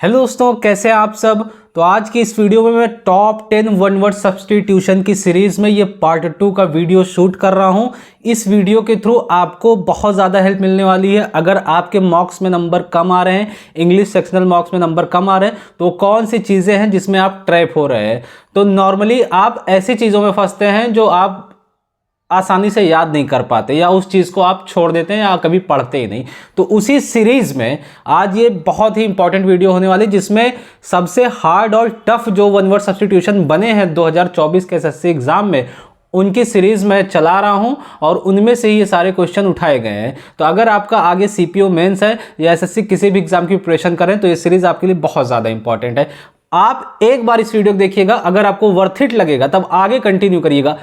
Hello दोस्तों, कैसे हैं आप सब। तो आज की इस वीडियो में मैं टॉप 10 वन वर्ड सब्स्टिट्यूशन की सीरीज में ये पार्ट 2 का वीडियो शूट कर रहा हूं। इस वीडियो के थ्रू आपको बहुत ज़्यादा हेल्प मिलने वाली है। अगर आपके मॉक्स में नंबर कम आ रहे हैं, इंग्लिश सेक्शनल मॉक्स में नंबर कम आ रहे हैं, तो कौन सी चीज़ें हैं जिसमें आप ट्रैप हो रहे हैं। तो नॉर्मली आप ऐसी चीज़ों में फंसते हैं जो आप आसानी से याद नहीं कर पाते, या उस चीज़ को आप छोड़ देते हैं या कभी पढ़ते ही नहीं। तो उसी सीरीज में आज ये बहुत ही इंपॉर्टेंट वीडियो होने वाली, जिसमें सबसे हार्ड और टफ जो वन वर्ड सब्स्टिट्यूशन बने हैं 2024 के एसएससी एग्जाम में, उनकी सीरीज मैं चला रहा हूं और उनमें से ही ये सारे क्वेश्चन उठाए गए हैं। तो अगर आपका आगे सीपीओ मेंस है या एसएससी किसी भी एग्जाम की प्रिपरेशन करें तो ये सीरीज आपके लिए बहुत ज़्यादा इंपॉर्टेंट है। आप एक बार इस वीडियो को देखिएगा, अगर आपको वर्थ इट लगेगा तब आगे कंटिन्यू करिएगा,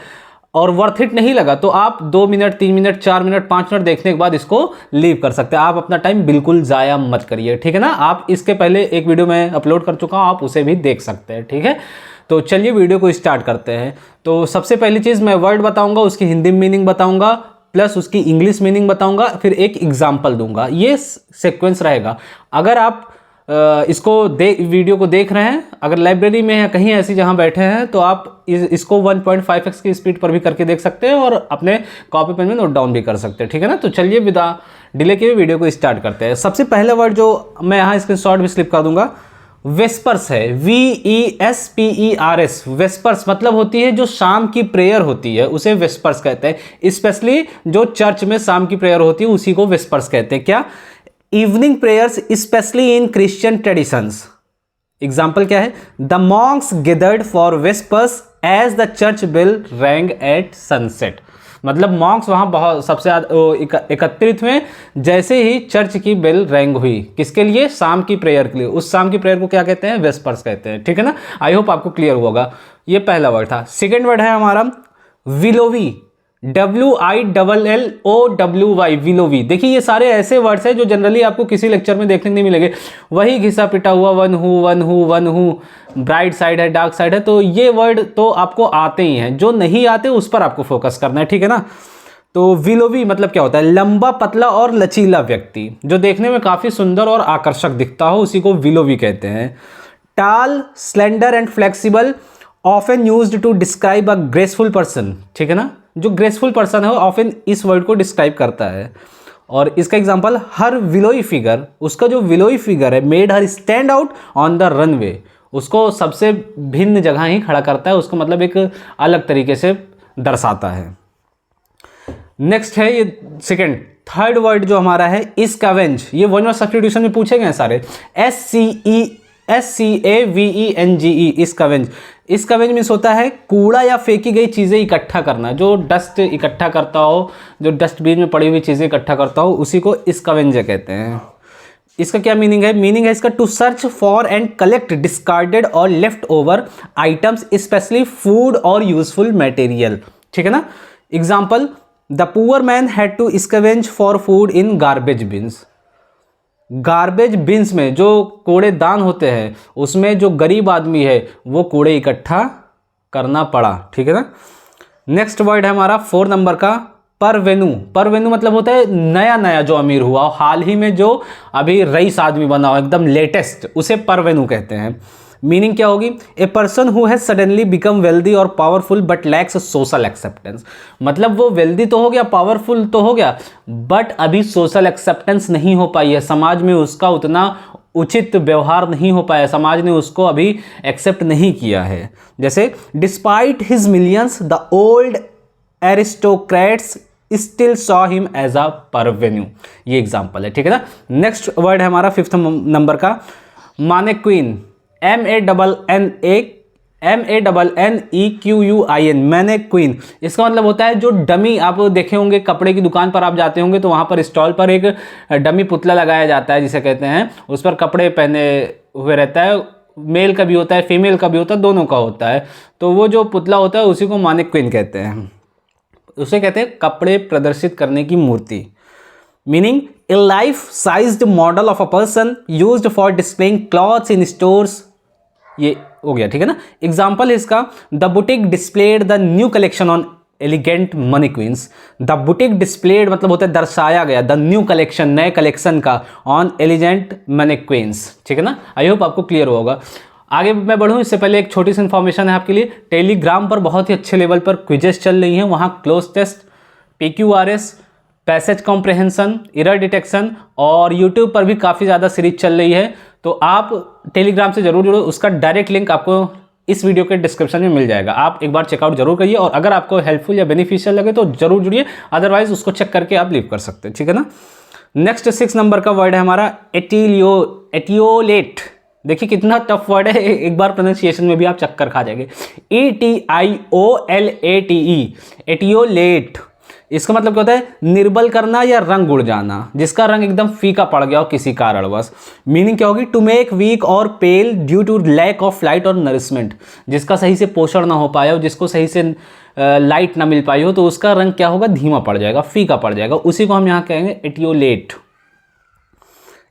और वर्थ इट नहीं लगा तो आप 2 मिनट 3 मिनट 4 मिनट 5 मिनट देखने के बाद इसको लीव कर सकते हैं। आप अपना टाइम बिल्कुल ज़ाया मत करिए, ठीक है ना। आप इसके पहले एक वीडियो मैं अपलोड कर चुका हूँ, आप उसे भी देख सकते हैं, ठीक है। तो चलिए वीडियो को स्टार्ट करते हैं। तो सबसे पहली चीज़ मैं वर्ड बताऊंगा, उसकी हिंदी मीनिंग बताऊंगा, प्लस उसकी इंग्लिश मीनिंग बताऊंगा, फिर एक एग्जाम्पल दूंगा। ये सीक्वेंस रहेगा। अगर आप इसको वीडियो को देख रहे हैं, अगर लाइब्रेरी में या कहीं ऐसी जहां बैठे हैं, तो आप इसको 1.5x की स्पीड पर भी करके देख सकते हैं और अपने कॉपी पेन में नोट डाउन भी कर सकते हैं, ठीक है ना। तो चलिए बिना डिले के वीडियो को स्टार्ट करते हैं। सबसे पहला वर्ड जो मैं यहाँ स्क्रीनशॉट भी स्लिप कर दूंगा, वेस्पर्स है। VESPERS। वेस्पर्स मतलब होती है जो शाम की प्रेयर होती है, उसे वेस्पर्स कहते हैं। स्पेशली जो चर्च में शाम की प्रेयर होती है उसी को वेस्पर्स कहते हैं। क्या? Evening prayers specially in Christian traditions. Example क्या है? The monks gathered for vespers as the church bell rang at sunset. मतलब मॉन्क्स वहां बहुत सबसे एकत्रित हुए जैसे ही चर्च की बेल रैंग हुई। किसके लिए? शाम की प्रेयर के लिए। उस शाम की प्रेयर को क्या कहते हैं? वेस्पर्स कहते हैं, ठीक है ना। आई होप आपको क्लियर होगा। ये पहला वर्ड था। सेकेंड वर्ड है हमारा विलोवी। WILLOWY, विलोवी। देखिए ये सारे ऐसे वर्ड्स हैं जो जनरली आपको किसी लेक्चर में देखने नहीं मिलेंगे। वही घिसा पिटा हुआ वन हूँ, ब्राइट साइड है, डार्क साइड है, तो ये वर्ड तो आपको आते ही हैं। जो नहीं आते उस पर आपको फोकस करना है, ठीक है ना। तो विलोवी मतलब क्या होता है? लंबा, पतला और लचीला व्यक्ति जो देखने में काफी सुंदर और आकर्षक दिखता हो, उसी को विलोवी कहते हैं। Tall, slender and flexible, often used to describe a graceful person, ठीक है ना। जो ग्रेसफुल पर्सन है ऑफन इस वर्ड को डिस्क्राइब करता है। और इसका एग्जांपल, हर विलोई फिगर, उसका जो विलोई फिगर है, made her stand out on the runway, उसको सबसे भिन्न जगह ही खड़ा करता है, उसको मतलब एक अलग तरीके से दर्शाता है। नेक्स्ट है ये सेकेंड। थर्ड वर्ड जो हमारा है स्कैवेंज। ये वन वर्ड सब्स्टिट्यूशन में पूछे गए सारे। SCAVENGE, scavenge. स्कैवेंज मीन्स होता है कूड़ा या फेंकी गई चीज़ें इकट्ठा करना। जो डस्ट इकट्ठा करता हो, जो डस्टबिन में पड़ी हुई चीज़ें इकट्ठा करता हो, उसी को स्कैवेंजर कहते हैं। इसका क्या मीनिंग है? मीनिंग है इसका to search for and collect discarded और left over items, especially food और यूजफुल मटेरियल, ठीक है ना। Example, the poor man had to scavenge for food in garbage bins. Garbage bins में जो कूड़ेदान होते हैं, उसमें जो गरीब आदमी है वो कूड़े इकट्ठा करना पड़ा, ठीक है ना। नेक्स्ट वर्ड है हमारा 4 नंबर का, परवेनु। परवेनु मतलब होता है नया नया जो अमीर हुआ हो, हाल ही में जो अभी रईस आदमी बना हो, एकदम लेटेस्ट, उसे परवेनु कहते हैं। मीनिंग क्या होगी? A person who has suddenly become wealthy और powerful but lacks social acceptance. मतलब वो वेल्दी तो हो गया, पावरफुल तो हो गया, बट अभी सोशल एक्सेप्टेंस नहीं हो पाई है, समाज में उसका उतना उचित व्यवहार नहीं हो पाया, समाज ने उसको अभी एक्सेप्ट नहीं किया है। जैसे, despite his millions the old aristocrats still saw him as a parvenu. ये एग्जाम्पल है, ठीक है ना। नेक्स्ट वर्ड है हमारा 5th नंबर का, मैनेक्विन। MANNEQUIN, mannequin. इसका मतलब होता है जो डमी, आप देखे होंगे कपड़े की दुकान पर आप जाते होंगे तो वहाँ पर स्टॉल पर एक डमी पुतला लगाया जाता है, जिसे कहते हैं, उस पर कपड़े पहने हुए रहता है, मेल का भी होता है, फीमेल का भी होता है, दोनों का होता है। तो वो जो पुतला होता है उसी को मैनेक्विन कहते हैं। उसे कहते हैं कपड़े प्रदर्शित करने की मूर्ति। Meaning, a life sized model of a person used for displaying clothes in stores. ये हो गया, ठीक है ना। एग्जाम्पल इसका, the boutique displayed the new collection on elegant mannequins. The boutique displayed मतलब होता है दर्शाया गया, द न्यू कलेक्शन नए कलेक्शन का, ऑन एलिगेंट मनीक्वींस। ठीक है ना, आई होप आपको क्लियर होगा। आगे मैं बढ़ूँ इससे पहले एक छोटी सी इन्फॉर्मेशन है आपके लिए। टेलीग्राम पर बहुत ही अच्छे लेवल पर क्विजेस चल रही हैं, वहाँ cloze test, PQRS, passage comprehension, error detection और यूट्यूब पर भी काफ़ी ज़्यादा सीरीज चल रही है। तो आप टेलीग्राम से जरूर जुड़ो, उसका डायरेक्ट लिंक आपको इस वीडियो के डिस्क्रिप्शन में मिल जाएगा। आप एक बार चेकआउट जरूर करिए और अगर आपको हेल्पफुल या बेनिफिशियल लगे तो जरूर जुड़िए, अदरवाइज उसको चेक करके आप लीव कर सकते हैं। ठीक है ना। नेक्स्ट 6 नंबर का वर्ड है हमारा एटियोलेट। देखिए कितना टफ वर्ड है, एक बार प्रोनाउंसिएशन में भी आप चक्कर खा जाएंगे। ETIOLATE, एटियोलेट। इसका मतलब क्या होता है? निर्बल करना या रंग उड़ जाना, जिसका रंग एकदम फीका पड़ गया हो किसी कारणवश। मीनिंग क्या होगी? टू मेक वीक और pale due to lack of light और नरिशमेंट, जिसका सही से पोषण ना हो पाया हो, जिसको सही से लाइट ना मिल पाई हो, तो उसका रंग क्या होगा? धीमा पड़ जाएगा, फीका पड़ जाएगा। उसी को हम यहाँ कहेंगे etiolate.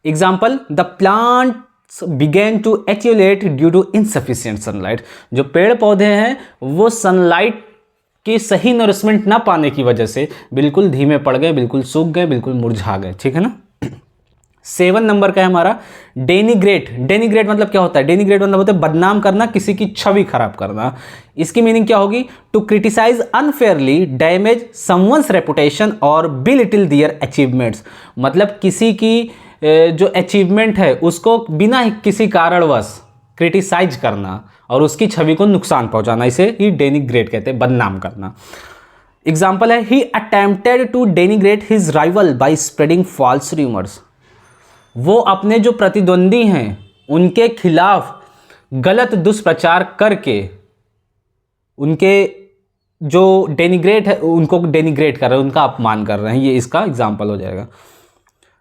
Example, the plant began to etiolate due to insufficient sunlight. जो पेड़ पौधे हैं वो सनलाइट की सही नरिशमेंट ना पाने की वजह से बिल्कुल धीमे पड़ गए, बिल्कुल सूख गए, बिल्कुल मुरझा गए। ठीक है ना। 7 नंबर का है हमारा डेनिग्रेट। डेनिग्रेट मतलब क्या होता है? डेनिग्रेट मतलब होता है बदनाम करना, किसी की छवि खराब करना। इसकी मीनिंग क्या होगी? To criticise unfairly, damage someone's reputation और बिलिटिल देयर अचीवमेंट्स। मतलब किसी की जो अचीवमेंट है उसको बिना किसी कारणवश क्रिटिसाइज करना और उसकी छवि को नुकसान पहुंचाना, इसे ही डेनिग्रेट कहते हैं, बदनाम करना। एग्जाम्पल है, he attempted to denigrate his rival by spreading false rumours. वो अपने जो प्रतिद्वंदी हैं उनके खिलाफ गलत दुष्प्रचार करके उनके जो डेनिग्रेट है उनको डेनिग्रेट कर रहे हैं, उनका अपमान कर रहे हैं। ये इसका एग्जाम्पल हो जाएगा।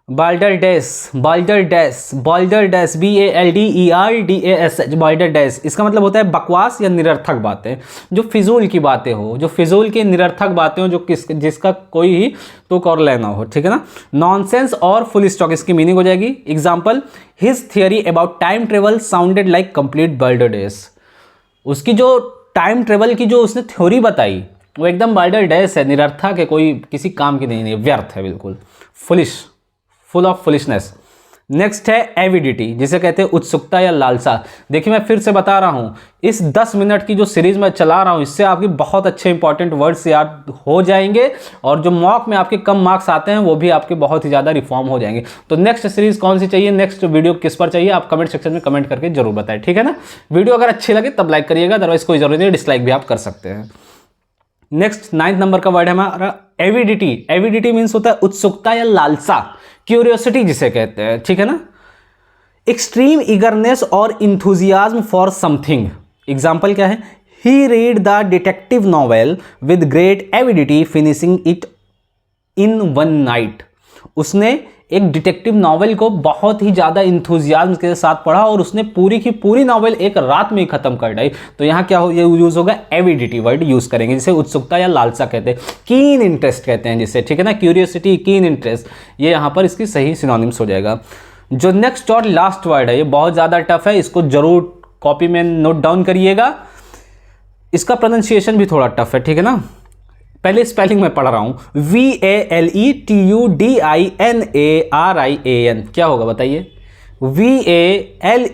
बाल्डरडेस, बाल्डरडेस, बाल्डरडेस, BALDERDAS, बाल्डरडेस। इसका मतलब होता है बकवास या निरर्थक बातें, जो फिजूल की बातें हो, जो फिजूल की निरर्थक बातें हो, जो जिसका कोई ही तुक और लेना हो। ठीक है ना। नॉनसेंस और फुल स्टॉक, इसकी मीनिंग हो जाएगी। Example, his theory about time travel sounded like complete balderdash. उसकी जो टाइम ट्रेवल की जो उसने थ्योरी बताई वो एकदम बाल्डरडेस है, निरर्थक है, कोई किसी काम की नहीं है, व्यर्थ है, बिल्कुल foolish, full of foolishness. Next है एविडिटी, जिसे कहते हैं उत्सुकता या लालसा। देखिए मैं फिर से बता रहा हूँ, इस 10 मिनट की जो सीरीज मैं चला रहा हूँ इससे आपके बहुत अच्छे इंपॉर्टेंट वर्ड्स याद हो जाएंगे और जो मॉक में आपके कम मार्क्स आते हैं वो भी आपके बहुत ही ज़्यादा रिफॉर्म हो जाएंगे। तो नेक्स्ट सीरीज कौन सी चाहिए, नेक्स्ट वीडियो किस पर चाहिए, आप कमेंट सेक्शन में कमेंट करके जरूर बताएं। ठीक है ना। वीडियो अगर अच्छी लगे तब लाइक करिएगा, अदरवाइज कोई जरूरत नहीं, डिसलाइक भी आप कर सकते हैं। नेक्स्ट 9 नंबर का वर्ड है हमारा एविडिटी। एविडिटी मीन्स होता है उत्सुकता या लालसा, क्यूरियोसिटी जिसे कहते हैं। ठीक है ना। एक्सट्रीम ईगरनेस और इंथुजियाज्म फॉर समथिंग। एग्जाम्पल क्या है? He read the detective novel with great avidity finishing it in 1 night. उसने एक डिटेक्टिव नॉवेल को बहुत ही ज़्यादा इंथुजियाज्म के साथ पढ़ा और उसने पूरी की पूरी नॉवेल एक रात में ही खत्म कर डाली। तो यहाँ क्या हो, ये यूज होगा एविडिटी वर्ड यूज करेंगे, जिसे उत्सुकता या लालसा कहते हैं, कीन इंटरेस्ट कहते हैं जिसे। ठीक है ना। क्यूरियोसिटी, कीन इंटरेस्ट, ये यहाँ पर इसकी सही सिनोनिम्स हो जाएगा। जो नेक्स्ट और लास्ट वर्ड है ये बहुत ज़्यादा टफ है, इसको जरूर कॉपी में नोट डाउन करिएगा। इसका प्रोनाउंसिएशन भी थोड़ा टफ है। ठीक है ना। पहले स्पेलिंग में पढ़ रहा हूं, VALETUDINARIAN। क्या होगा बताइए? VALETUDINARIAN,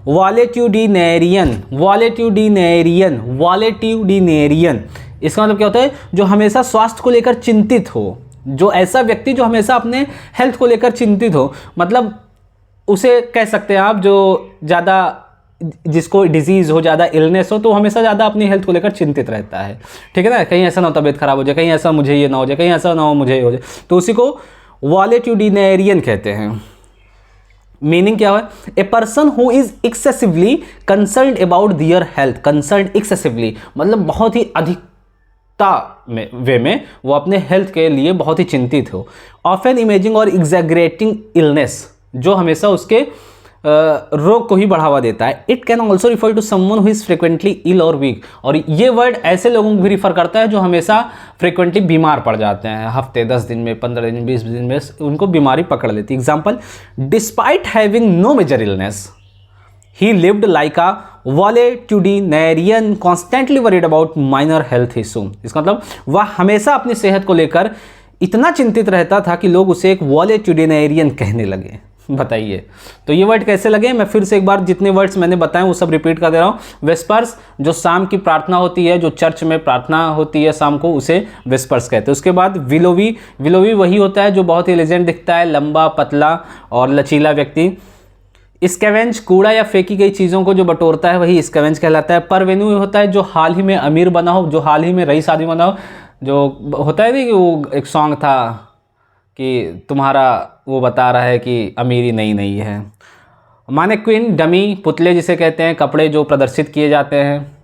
वॉलेट्यूडिनेरियन, वॉलेट्यूडिनेरियन, वॉलेट्यूडिनेरियन। इसका मतलब क्या होता है? जो हमेशा स्वास्थ्य को लेकर चिंतित हो, जो ऐसा व्यक्ति जो हमेशा अपने हेल्थ को लेकर चिंतित हो, मतलब उसे कह सकते हैं आप जो ज़्यादा, जिसको डिजीज़ हो, ज़्यादा इलनेस हो, तो हमेशा ज़्यादा अपनी हेल्थ को लेकर चिंतित रहता है। ठीक है ना। कहीं ऐसा ना हो तबीयत खराब हो जाए, कहीं ऐसा मुझे ये ना हो जाए, कहीं ऐसा ना हो मुझे ये हो जाए, तो उसी को वॉलेट्यूडिनेरियन कहते हैं। मीनिंग क्या है? A person who is excessively concerned about their health. Concerned excessively मतलब बहुत ही अधिकता में वे में वो अपने हेल्थ के लिए बहुत ही चिंतित हो। ऑफन इमेजिंग और एग्जैगरेटिंग इलनेस, जो हमेशा उसके रोग को ही बढ़ावा देता है। It can also refer to someone who is frequently ill और वीक। और ये वर्ड ऐसे लोगों को भी रिफर करता है जो हमेशा फ्रिक्वेंटली बीमार पड़ जाते हैं, हफ्ते 10 दिन में, 15 दिन, 20 दिन में उनको बीमारी पकड़ लेती है। Example, despite having no major illness he lived like a valetudinarian constantly worried about minor health issue. इसका मतलब वह हमेशा अपनी सेहत को लेकर इतना चिंतित रहता था कि लोग उसे एक वॉलेट्यूडिनेरियन कहने लगे। बताइए तो ये वर्ड कैसे लगे। मैं फिर से एक बार जितने वर्ड्स मैंने बताए वो सब रिपीट कर दे रहा हूँ। वेस्पर्स जो शाम की प्रार्थना होती है, जो चर्च में प्रार्थना होती है शाम को, उसे वेस्पर्स कहते हैं। उसके बाद विलोवी, विलोवी वही होता है जो बहुत ही एलिजेंट दिखता है, लंबा पतला और लचीला व्यक्ति। स्कैवेंज कूड़ा या फेंकी गई चीज़ों को जो बटोरता है वही स्कैवेंज कहलाता है। परवेन्यू होता है जो हाल ही में अमीर बना हो, जो हाल ही में रईस आदमी बना हो। जो होता है कि वो एक सॉन्ग था कि तुम्हारा वो बता रहा है कि अमीरी नई नई है। मैनेक्विन डमी, पुतले जिसे कहते हैं, कपड़े जो प्रदर्शित किए जाते हैं।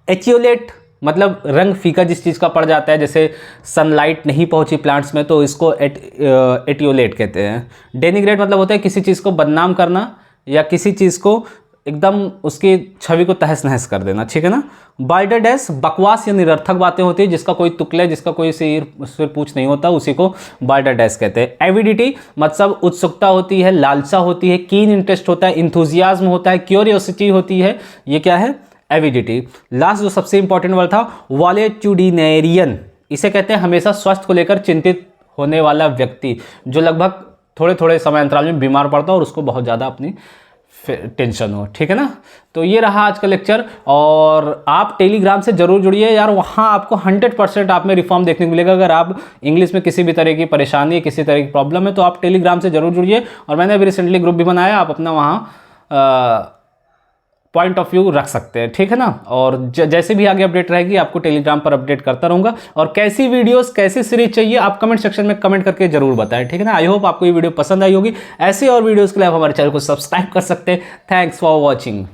एचियोलेट मतलब रंग फीका जिस चीज़ का पड़ जाता है, जैसे सनलाइट नहीं पहुंची प्लांट्स में तो इसको एटियोलेट कहते हैं। डेनिग्रेट मतलब होता है किसी चीज़ को बदनाम करना या किसी चीज़ को एकदम उसकी छवि को तहस नहस कर देना, ठीक है ना। बाल्डरडेस बकवास या निरर्थक बातें होती है, जिसका कोई तुकले, जिसका कोई सिर पूछ नहीं होता, उसी को बाल्डरडेस कहते हैं। एविडिटी मतलब उत्सुकता होती है, लालसा होती है, कीन इंटरेस्ट होता है, इंथुजियाज्म होता है, क्यूरियोसिटी होती है, ये क्या है, एविडिटी। लास्ट जो सबसे इंपॉर्टेंट वर्ड था वॉलेट्यूडिनेरियन, इसे कहते हैं हमेशा स्वास्थ्य को लेकर चिंतित होने वाला व्यक्ति, जो लगभग थोड़े थोड़े समय अंतराल में बीमार पड़ता है और उसको बहुत ज़्यादा अपनी टेंशन हो, ठीक है ना। तो ये रहा आज का लेक्चर, और आप टेलीग्राम से जरूर जुड़िए यार, वहाँ आपको 100% आप में रिफॉर्म देखने को मिलेगा। अगर आप इंग्लिश में किसी भी तरह की परेशानी, किसी तरह की प्रॉब्लम है तो आप टेलीग्राम से जरूर जुड़िए। और मैंने अभी रिसेंटली ग्रुप भी बनाया, आप अपना वहाँ पॉइंट ऑफ व्यू रख सकते हैं, ठीक है ना। और जैसे भी आगे अपडेट रहेगी आपको टेलीग्राम पर अपडेट करता रहूँगा। और कैसी वीडियोस, कैसी सीरीज चाहिए आप कमेंट सेक्शन में कमेंट करके जरूर बताएं, ठीक है ना। आई होप आपको ये वीडियो पसंद आई होगी। ऐसे और वीडियोस के लिए आप हमारे चैनल को सब्सक्राइब कर सकते हैं। Thanks for watching.